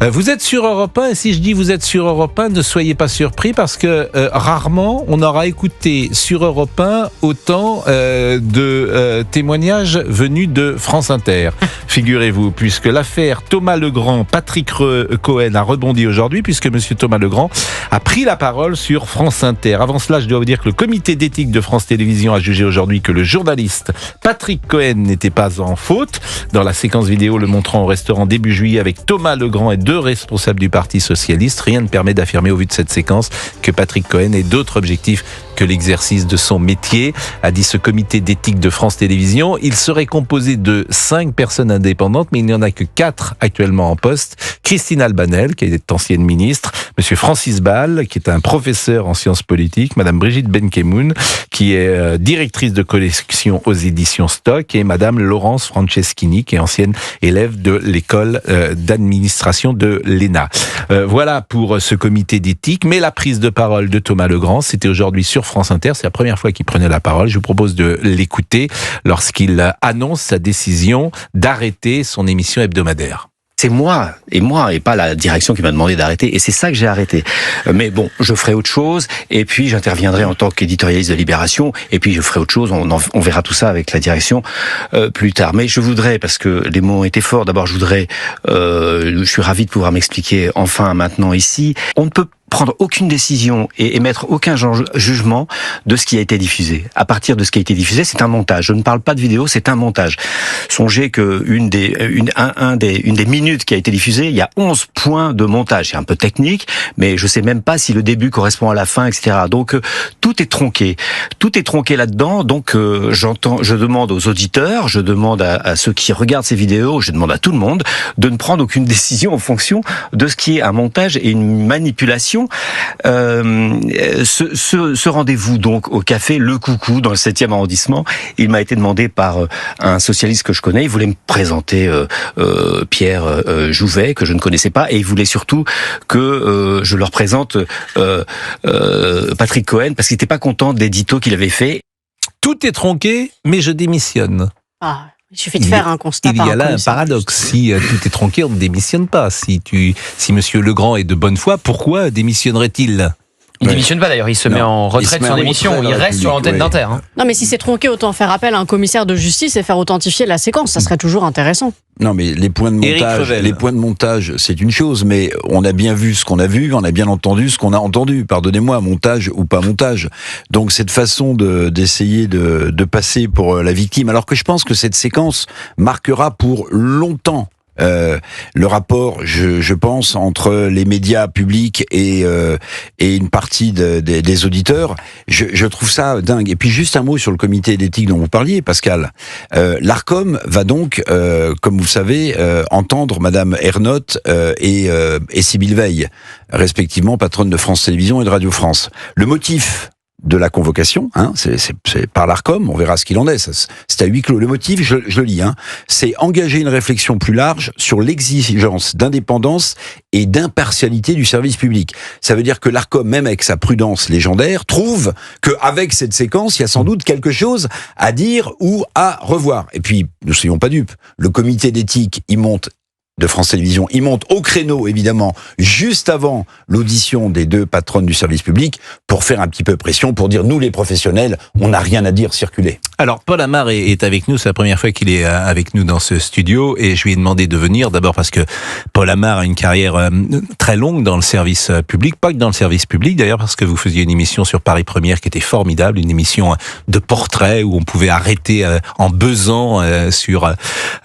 Vous êtes sur Europe 1, et si je dis vous êtes sur Europe 1, ne soyez pas surpris parce que rarement on aura écouté sur Europe 1 autant de témoignages venus de France Inter. Figurez-vous, puisque l'affaire Thomas Legrand, Patrick Cohen a rebondi aujourd'hui, puisque monsieur Thomas Legrand a pris la parole sur France Inter. Avant cela, je dois vous dire que le comité d'éthique de France Télévisions a jugé aujourd'hui que le journaliste Patrick Cohen n'était pas en faute. Dans la séquence vidéo le montrant au restaurant début juillet avec Thomas Legrand et 2 responsables du Parti Socialiste, rien ne permet d'affirmer au vu de cette séquence que Patrick Cohen ait d'autres objectifs que l'exercice de son métier, a dit ce comité d'éthique de France Télévisions. Il serait composé de 5 personnes indépendantes, mais il n'y en a que 4 actuellement en poste. Christine Albanel, qui est ancienne ministre, monsieur Francis Ball, qui est un professeur en sciences politiques, madame Brigitte Benkemoun, qui est directrice de collection aux éditions Stock, et madame Laurence Franceschini, qui est ancienne élève de l'école d'administration de l'ENA. Voilà pour ce comité d'éthique, mais la prise de parole de Thomas Legrand, c'était aujourd'hui sur France Inter, c'est la première fois qu'il prenait la parole. Je vous propose de l'écouter lorsqu'il annonce sa décision d'arrêter son émission hebdomadaire. C'est moi, et pas la direction qui m'a demandé d'arrêter, et c'est ça que j'ai arrêté. Mais bon, je ferai autre chose, et puis j'interviendrai en tant qu'éditorialiste de Libération, et puis je ferai autre chose, on verra tout ça avec la direction plus tard. Mais je voudrais, parce que les mots ont été forts, d'abord je suis ravi de pouvoir m'expliquer enfin maintenant ici. On ne peut prendre aucune décision et émettre aucun jugement de ce qui a été diffusé. À partir de ce qui a été diffusé, c'est un montage. Je ne parle pas de vidéo, c'est un montage. Songez que une des minutes qui a été diffusée, il y a 11 points de montage. C'est un peu technique, mais je sais même pas si le début correspond à la fin, etc. Donc tout est tronqué. Tout est tronqué là-dedans. Donc je demande aux auditeurs, je demande à ceux qui regardent ces vidéos, je demande à tout le monde de ne prendre aucune décision en fonction de ce qui est un montage et une manipulation. Ce rendez-vous donc au café Le Coucou dans le 7e arrondissement, il m'a été demandé par un socialiste que je connais. Il voulait me présenter Pierre Jouvet, que je ne connaissais pas, et il voulait surtout que je leur présente Patrick Cohen, parce qu'il n'était pas content de l'édito qu'il avait fait. Tout est tronqué, mais je démissionne. Ah. Il suffit de faire un constat. Il y a là un paradoxe. Si tout est tronqué, on ne démissionne pas. Si monsieur Legrand est de bonne foi, pourquoi démissionnerait-il ? Il démissionne pas d'ailleurs, il se met en retrait de son émission, il reste sur l'antenne d'Inter. Non mais si c'est tronqué, autant faire appel à un commissaire de justice et faire authentifier la séquence, ça serait toujours intéressant. Non mais les points de montage, c'est une chose, mais on a bien vu ce qu'on a vu, on a bien entendu ce qu'on a entendu. Pardonnez-moi, montage ou pas montage. Donc cette façon d'essayer de passer pour la victime, alors que je pense que cette séquence marquera pour longtemps le rapport, je pense, entre les médias publics et une partie des auditeurs. Je trouve ça dingue. Et puis juste un mot sur le comité d'éthique dont vous parliez, Pascal. L'Arcom va donc, comme vous savez, entendre Madame Ernotte et Sybille Veil, respectivement patronne de France Télévisions et de Radio France. Le motif de la convocation, c'est par l'Arcom, on verra ce qu'il en est, c'est à huis clos. Le motif, je le lis, c'est engager une réflexion plus large sur l'exigence d'indépendance et d'impartialité du service public. Ça veut dire que l'Arcom, même avec sa prudence légendaire, trouve qu'avec cette séquence, il y a sans doute quelque chose à dire ou à revoir. Et puis, ne soyons pas dupes, le comité d'éthique, il monte de France Télévisions, il monte au créneau, évidemment, juste avant l'audition des 2 patronnes du service public, pour faire un petit peu pression, pour dire, nous les professionnels, on n'a rien à dire, circuler. Alors, Paul Amar est avec nous, c'est la première fois qu'il est avec nous dans ce studio, et je lui ai demandé de venir, d'abord parce que Paul Amar a une carrière très longue dans le service public, pas que dans le service public, d'ailleurs, parce que vous faisiez une émission sur Paris Première qui était formidable, une émission de portrait où on pouvait arrêter en buzzant sur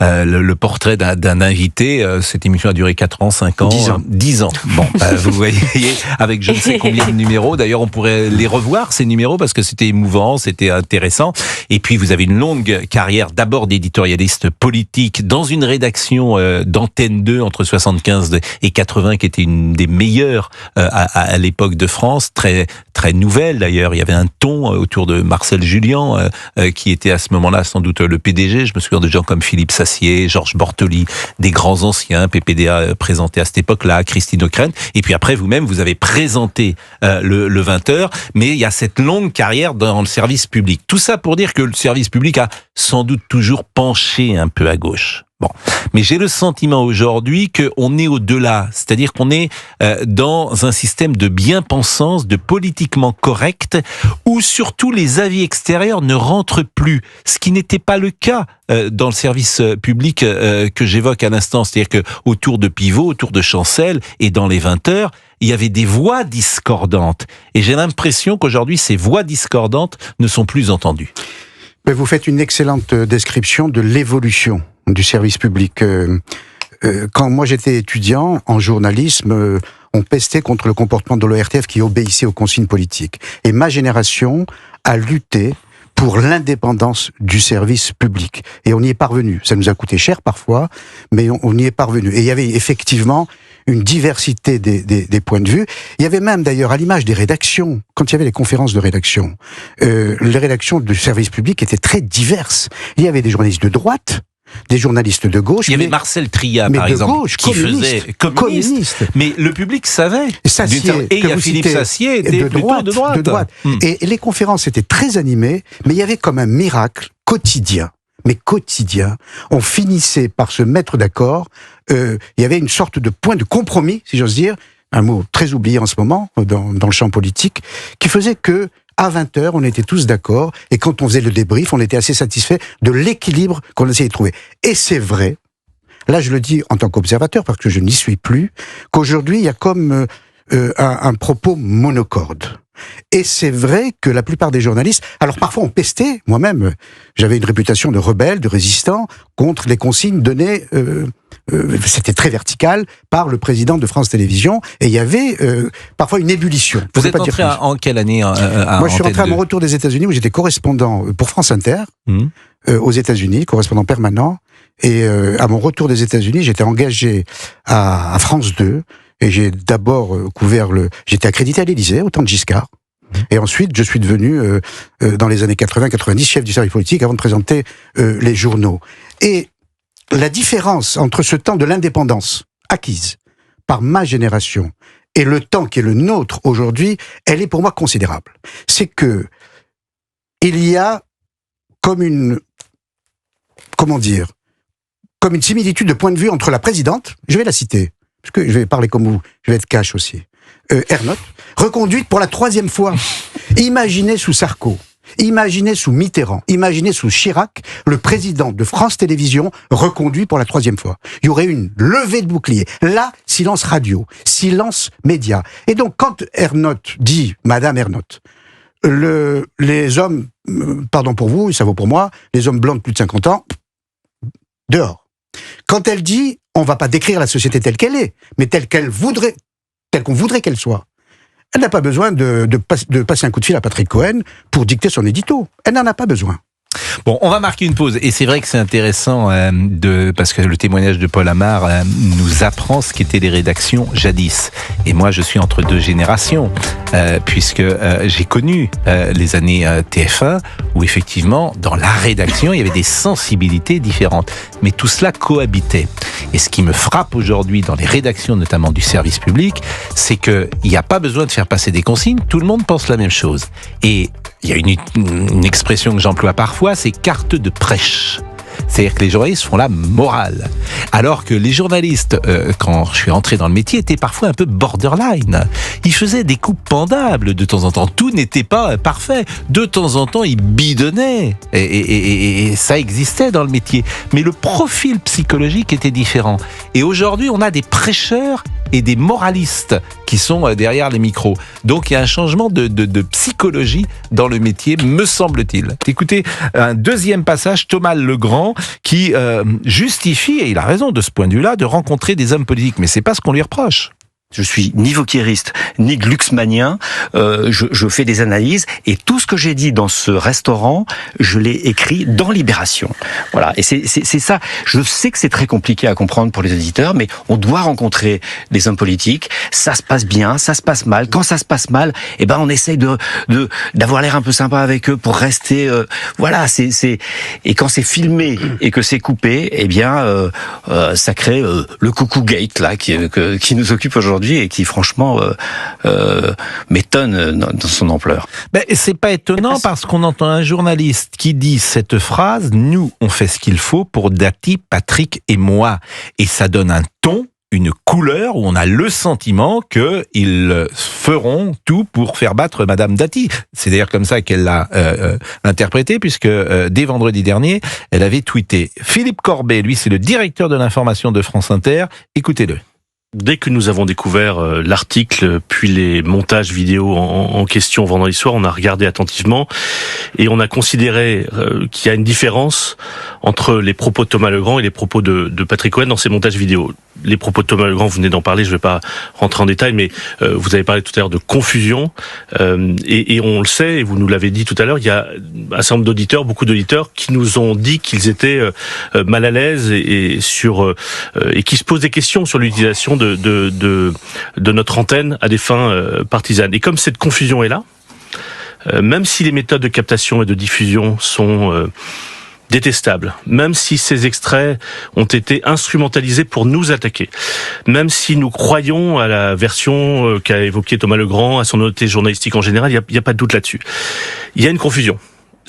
le portrait d'un invité. Cette émission a duré 4 ans, 5 ans, 10 ans. Bon, vous voyez, avec je ne sais combien de numéros. D'ailleurs, on pourrait les revoir, ces numéros, parce que c'était émouvant, c'était intéressant. Et puis, vous avez une longue carrière, d'abord d'éditorialiste politique, dans une rédaction d'Antenne 2 entre 75 et 80, qui était une des meilleures à l'époque de France, très très nouvelle d'ailleurs. Il y avait un ton autour de Marcel Julien, qui était à ce moment-là sans doute le PDG. Je me souviens de gens comme Philippe Sassier, Georges Bortoli, des grands anciens, PPDA présenté à cette époque-là, Christine Ockrent. Et puis après, vous-même, vous avez présenté le 20h, mais il y a cette longue carrière dans le service public. Tout ça pour dire que le service public a sans doute toujours penché un peu à gauche. Bon, mais j'ai le sentiment aujourd'hui qu'on est au-delà, c'est-à-dire qu'on est dans un système de bien-pensance, de politiquement correct, où surtout les avis extérieurs ne rentrent plus, ce qui n'était pas le cas dans le service public que j'évoque à l'instant, c'est-à-dire que autour de Pivot, autour de Chancel et dans les 20 heures, il y avait des voix discordantes. Et j'ai l'impression qu'aujourd'hui, ces voix discordantes ne sont plus entendues. Mais vous faites une excellente description de l'évolution du service public. Quand moi j'étais étudiant en journalisme, on pestait contre le comportement de l'ORTF qui obéissait aux consignes politiques. Et ma génération a lutté pour l'indépendance du service public. Et on y est parvenu. Ça nous a coûté cher parfois, mais on y est parvenu. Et il y avait effectivement une diversité des points de vue. Il y avait même d'ailleurs, à l'image des rédactions, quand il y avait les conférences de rédaction, les rédactions du service public étaient très diverses. Il y avait des journalistes de droite, des journalistes de gauche. Il y avait Marcel Tria, par exemple, gauche, qui faisait communiste. Mais le public savait. Et il y a Philippe Sassier, était plutôt de droite. Et les conférences étaient très animées, mais il y avait comme un miracle quotidien. Mais quotidien, on finissait par se mettre d'accord. Il y avait une sorte de point de compromis, si j'ose dire, un mot très oublié en ce moment dans le champ politique, qui faisait que à 20h, on était tous d'accord, et quand on faisait le débrief, on était assez satisfait de l'équilibre qu'on essayait de trouver. Et c'est vrai, là je le dis en tant qu'observateur, parce que je n'y suis plus, qu'aujourd'hui il y a comme un propos monocorde. Et c'est vrai que la plupart des journalistes, alors parfois on pestait, moi-même, j'avais une réputation de rebelle, de résistant, contre les consignes données, c'était très vertical, par le président de France Télévisions, et il y avait parfois une ébullition. Vous êtes entré en quelle année Moi je suis rentré à mon retour des États-Unis, où j'étais correspondant pour France Inter, aux États-Unis, correspondant permanent, et à mon retour des États-Unis, j'étais engagé à France 2, et j'ai d'abord j'étais accrédité à l'Élysée, au temps de Giscard. Et ensuite, je suis devenu, dans les années 80-90, chef du service politique avant de présenter les journaux. Et la différence entre ce temps de l'indépendance acquise par ma génération et le temps qui est le nôtre aujourd'hui, elle est pour moi considérable. C'est que il y a comme une similitude de point de vue entre la présidente, je vais la citer, parce que je vais parler comme vous, je vais être cash aussi, Ernotte, reconduite pour la 3e fois. Imaginez sous Sarko, imaginez sous Mitterrand, imaginez sous Chirac, le président de France Télévisions reconduit pour la 3e fois. Il y aurait une levée de bouclier. Là, silence radio, silence média. Et donc, quand Ernotte dit, Madame Ernotte, les hommes, pardon pour vous, ça vaut pour moi, les hommes blancs de plus de 50 ans, dehors. Quand elle dit, on va pas décrire la société telle qu'elle est, mais telle qu'on voudrait qu'elle soit. Elle n'a pas besoin de passer un coup de fil à Patrick Cohen pour dicter son édito. Elle n'en a pas besoin. Bon, on va marquer une pause. Et c'est vrai que c'est intéressant parce que le témoignage de Paul Amar nous apprend ce qu'étaient les rédactions jadis. Et moi, je suis entre deux générations, puisque j'ai connu les années TF1, où effectivement, dans la rédaction, il y avait des sensibilités différentes. Mais tout cela cohabitait. Et ce qui me frappe aujourd'hui dans les rédactions, notamment du service public, c'est qu'il n'y a pas besoin de faire passer des consignes. Tout le monde pense la même chose. Et il y a une expression que j'emploie parfois, c'est carte de prêche. C'est-à-dire que les journalistes font la morale. Alors que les journalistes, quand je suis entré dans le métier, étaient parfois un peu borderline. Ils faisaient des coups pendables de temps en temps. Tout n'était pas parfait. De temps en temps, ils bidonnaient. Et ça existait dans le métier. Mais le profil psychologique était différent. Et aujourd'hui, on a des prêcheurs et des moralistes qui sont derrière les micros. Donc il y a un changement de psychologie dans le métier, me semble-t-il. Écoutez, un deuxième passage, Thomas Legrand, qui justifie, et il a raison de ce point de vue-là, de rencontrer des hommes politiques. Mais c'est pas ce qu'on lui reproche. Je suis ni vauquieriste, ni glucksmannien, je fais des analyses, et tout ce que j'ai dit dans ce restaurant, je l'ai écrit dans Libération. Voilà, et c'est ça. Je sais que c'est très compliqué à comprendre pour les auditeurs, mais on doit rencontrer des hommes politiques, ça se passe bien, ça se passe mal. Quand ça se passe mal, eh ben on essaye d'avoir l'air un peu sympa avec eux pour rester, voilà, et quand c'est filmé et que c'est coupé, eh bien, ça crée le coucou gate, là, qui nous occupe aujourd'hui. aujourd'hui et qui franchement m'étonne dans son ampleur. Ben, c'est pas étonnant parce qu'on entend un journaliste qui dit cette phrase, nous on fait ce qu'il faut pour Dati, Patrick et moi. Et ça donne un ton, une couleur où on a le sentiment qu'ils feront tout pour faire battre Madame Dati. C'est d'ailleurs comme ça qu'elle l'a interprété, puisque dès vendredi dernier, elle avait tweeté. Philippe Corbet, lui, c'est le directeur de l'information de France Inter. Écoutez-le. Dès que nous avons découvert l'article, puis les montages vidéo en question vendredi soir, on a regardé attentivement et on a considéré qu'il y a une différence entre les propos de Thomas Legrand et les propos de Patrick Cohen dans ces montages vidéo. Les propos de Thomas Legrand, vous venez d'en parler, je ne vais pas rentrer en détail, mais vous avez parlé tout à l'heure de confusion et on le sait, et vous nous l'avez dit tout à l'heure, il y a un certain nombre d'auditeurs, beaucoup d'auditeurs qui nous ont dit qu'ils étaient mal à l'aise et qui se posent des questions sur l'utilisation de notre antenne à des fins partisanes. Et comme cette confusion est là, même si les méthodes de captation et de diffusion sont détestables, même si ces extraits ont été instrumentalisés pour nous attaquer, même si nous croyons à la version qu'a évoquée Thomas Legrand, à son honnêteté journalistique en général, il n'y a pas de doute là-dessus. Il y a une confusion.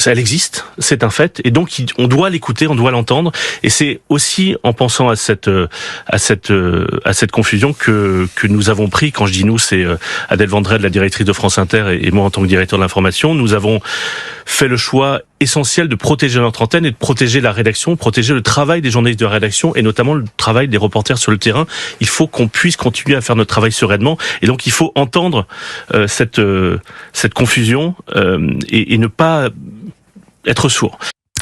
Elle existe, c'est un fait, et donc on doit l'écouter, on doit l'entendre, et c'est aussi en pensant à cette confusion que nous avons pris. Quand je dis nous, c'est Adèle Vendrede, la directrice de France Inter, et moi en tant que directeur de l'information. Nous avons fait le choix essentiel de protéger notre antenne et de protéger la rédaction, protéger le travail des journalistes de rédaction et notamment le travail des reporters sur le terrain. Il faut qu'on puisse continuer à faire notre travail sereinement, et donc il faut entendre cette confusion et ne pas être sourd.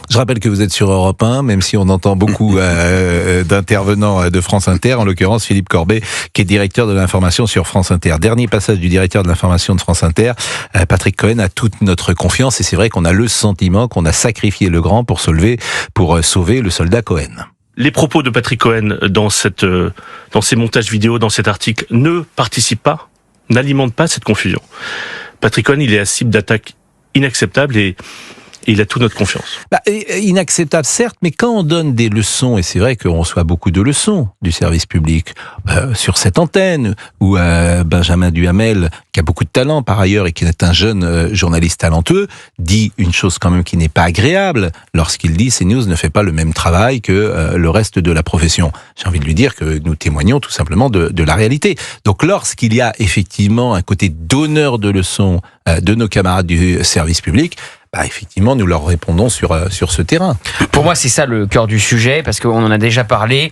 Je rappelle que vous êtes sur Europe 1, même si on entend beaucoup d'intervenants de France Inter, en l'occurrence Philippe Corbet, qui est directeur de l'information sur France Inter. Dernier passage du directeur de l'information de France Inter, Patrick Cohen a toute notre confiance, et c'est vrai qu'on a le sentiment qu'on a sacrifié Legrand pour sauver le soldat Cohen. Les propos de Patrick Cohen dans ces montages vidéo, dans cet article, ne participent pas, n'alimentent pas cette confusion. Patrick Cohen, il est la cible d'attaques inacceptables et il a toute notre confiance. Inacceptable, certes, mais quand on donne des leçons, et c'est vrai qu'on reçoit beaucoup de leçons du service public sur cette antenne, où Benjamin Duhamel, qui a beaucoup de talent par ailleurs et qui est un jeune journaliste talentueux, dit une chose quand même qui n'est pas agréable lorsqu'il dit CNews ne fait pas le même travail que le reste de la profession. J'ai envie de lui dire que nous témoignons tout simplement de la réalité. Donc lorsqu'il y a effectivement un côté donneur de leçons de nos camarades du service public, effectivement, nous leur répondons sur ce terrain. Pour moi, c'est ça le cœur du sujet, parce qu'on en a déjà parlé.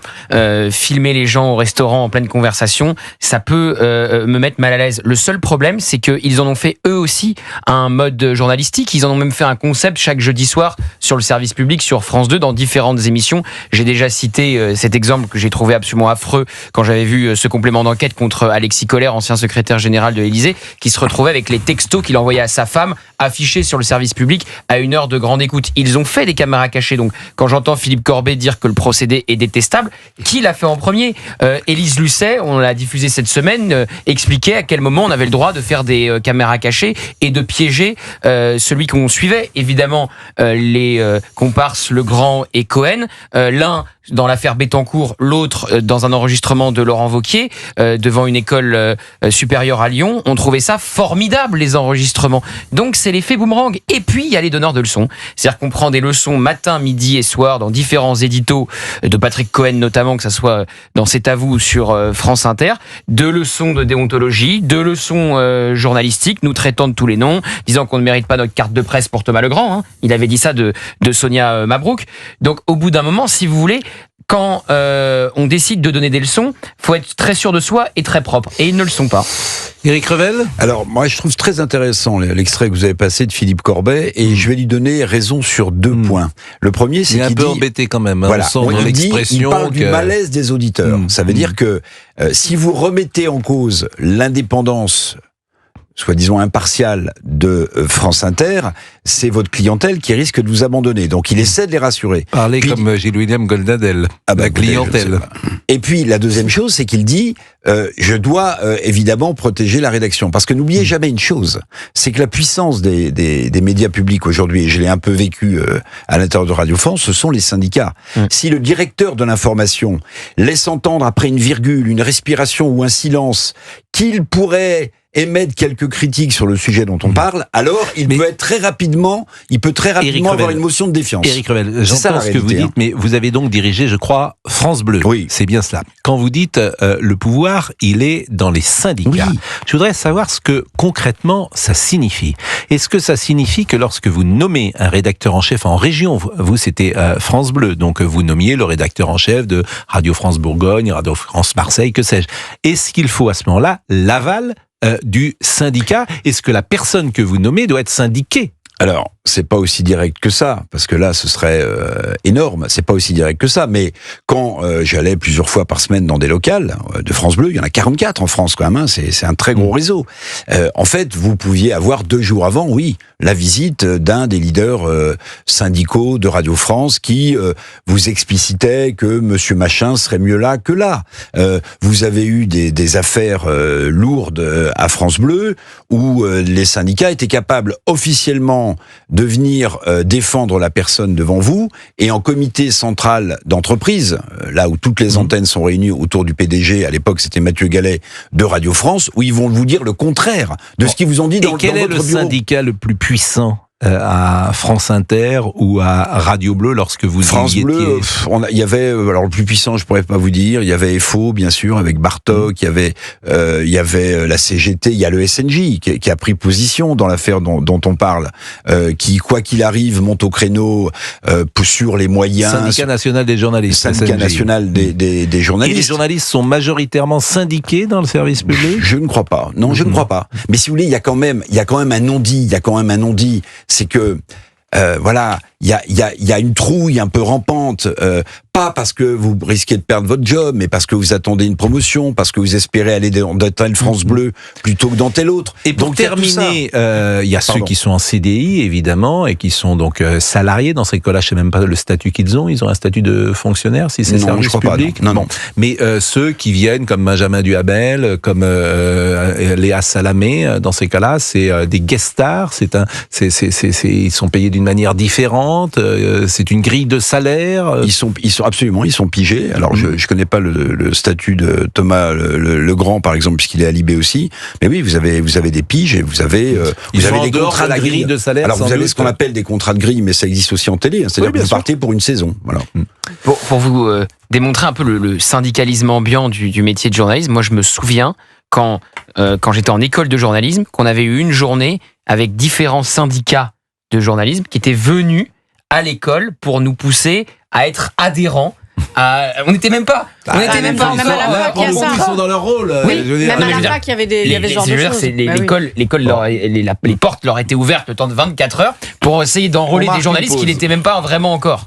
Filmer les gens au restaurant en pleine conversation, ça peut me mettre mal à l'aise. Le seul problème, c'est qu'ils en ont fait eux aussi un mode journalistique. Ils en ont même fait un concept chaque jeudi soir sur le service public, sur France 2, dans différentes émissions. J'ai déjà cité cet exemple que j'ai trouvé absolument affreux quand j'avais vu ce complément d'enquête contre Alexis Collère, ancien secrétaire général de l'Élysée, qui se retrouvait avec les textos qu'il envoyait à sa femme, affichés sur le service public à une heure de grande écoute. Ils ont fait des caméras cachées. Donc, quand j'entends Philippe Corbet dire que le procédé est détestable, qui l'a fait en premier ? Élise Lucet, on l'a diffusé cette semaine, expliquait à quel moment on avait le droit de faire des caméras cachées et de piéger celui qu'on suivait. Évidemment, les comparses Legrand et Cohen, l'un dans l'affaire Bettencourt, l'autre dans un enregistrement de Laurent Wauquiez devant une école supérieure à Lyon. On trouvait ça formidable, les enregistrements. Donc c'est l'effet boomerang. Et puis il y a les donneurs de leçons. C'est-à-dire qu'on prend des leçons matin, midi et soir dans différents éditos de Patrick Cohen notamment, que ça soit dans C'est à vous sur France Inter, de leçons de déontologie, de leçons journalistiques, nous traitant de tous les noms, disant qu'on ne mérite pas notre carte de presse pour Thomas Legrand. Il avait dit ça de Sonia Mabrouk. Donc au bout d'un moment, si vous voulez, quand on décide de donner des leçons, faut être très sûr de soi et très propre. Et ils ne le sont pas. Éric Revel ? Alors, moi, je trouve très intéressant l'extrait que vous avez passé de Philippe Corbet, et je vais lui donner raison sur deux points. Le premier, c'est qu'il dit... Il est un peu embêté quand même. Voilà, on sent dans l'expression il parle du malaise des auditeurs. Ça veut dire que si vous remettez en cause l'indépendance soi-disant impartial de France Inter, c'est votre clientèle qui risque de vous abandonner. Donc il essaie de les rassurer. Parler comme Gilles William Goldnadel, la clientèle. Et puis la deuxième chose, c'est qu'il dit je dois évidemment protéger la rédaction. Parce que n'oubliez jamais une chose, c'est que la puissance des médias publics aujourd'hui, et je l'ai un peu vécu à l'intérieur de Radio France, ce sont les syndicats. Si le directeur de l'information laisse entendre après une virgule, une respiration ou un silence qu'il pourrait émettre quelques critiques sur le sujet dont on parle, alors il peut très rapidement avoir une motion de défiance. Éric Revel, j'entends ce que vous dites, mais vous avez donc dirigé, je crois, France Bleu. Oui. C'est bien cela. Quand vous dites le pouvoir, il est dans les syndicats. Oui. Je voudrais savoir ce que concrètement ça signifie. Est-ce que ça signifie que lorsque vous nommez un rédacteur en chef en région, vous c'était France Bleu, donc vous nommiez le rédacteur en chef de Radio France Bourgogne, Radio France Marseille, que sais-je. Est-ce qu'il faut à ce moment-là l'aval du syndicat? Est-ce que la personne que vous nommez doit être syndiquée? Alors, c'est pas aussi direct que ça, parce que là, ce serait énorme. C'est pas aussi direct que ça. Mais quand j'allais plusieurs fois par semaine dans des locales de France Bleu, il y en a 44 en France quand même. Hein, c'est un très gros réseau. En fait, vous pouviez avoir 2 jours avant, oui, la visite d'un des leaders syndicaux de Radio France qui vous explicitait que Monsieur Machin serait mieux là que là. Vous avez eu des affaires lourdes à France Bleu où les syndicats étaient capables officiellement de venir défendre la personne devant vous, et en comité central d'entreprise, là où toutes les antennes sont réunies autour du PDG, à l'époque c'était Mathieu Gallet de Radio France, où ils vont vous dire le contraire de ce qu'ils vous ont dit dans votre bureau. Et quel est le syndicat le plus puissant à France Inter ou à Radio Bleu lorsque vous France Bleu, il y avait alors le plus puissant, je pourrais pas vous dire, il y avait FO bien sûr avec Bartok, il y avait la CGT, il y a le SNJ qui a pris position dans l'affaire dont on parle, qui quoi qu'il arrive monte au créneau sur les moyens. Syndicat national des journalistes. Syndicat national des journalistes. Et les journalistes sont majoritairement syndiqués dans le service public? Je ne crois pas. Non, je ne crois pas. Mais si vous voulez, il y a quand même un non-dit. C'est que voilà, il y a une trouille un peu rampante, pas parce que vous risquez de perdre votre job, mais parce que vous attendez une promotion, parce que vous espérez aller dans telle France Bleu plutôt que dans telle autre. Et pour terminer, il y a ceux qui sont en CDI évidemment et qui sont donc salariés dans ces cas-là. Je sais même pas le statut qu'ils ont. Ils ont un statut de fonctionnaire si c'est service public. Non. Mais ceux qui viennent comme Benjamin Duhamel, comme Léa Salamé, dans ces cas-là, c'est des guest stars. Ils sont payés d'une manière différente. C'est une grille de salaire. Ils sont pigés. Alors je connais pas le statut de Thomas Legrand par exemple, puisqu'il est à Libé aussi. Mais oui, vous avez des piges et vous avez des contrats de grille de salaire. Alors vous avez ce qu'on appelle des contrats de grille, mais ça existe aussi en télé. C'est-à-dire que vous partez pour une saison. Voilà. Pour vous démontrer un peu le syndicalisme ambiant du métier de journalisme, moi je me souviens quand j'étais en école de journalisme, qu'on avait eu une journée avec différents syndicats de journalisme qui étaient venus à l'école pour nous pousser à être adhérents. On n'était même pas. Même à la fac, il y a ça. Ils sont dans leur rôle. Oui, même à la fac, il y avait ce genre de choses. Les portes leur étaient ouvertes le temps de 24 heures pour essayer d'enrôler des journalistes qui n'étaient même pas vraiment encore.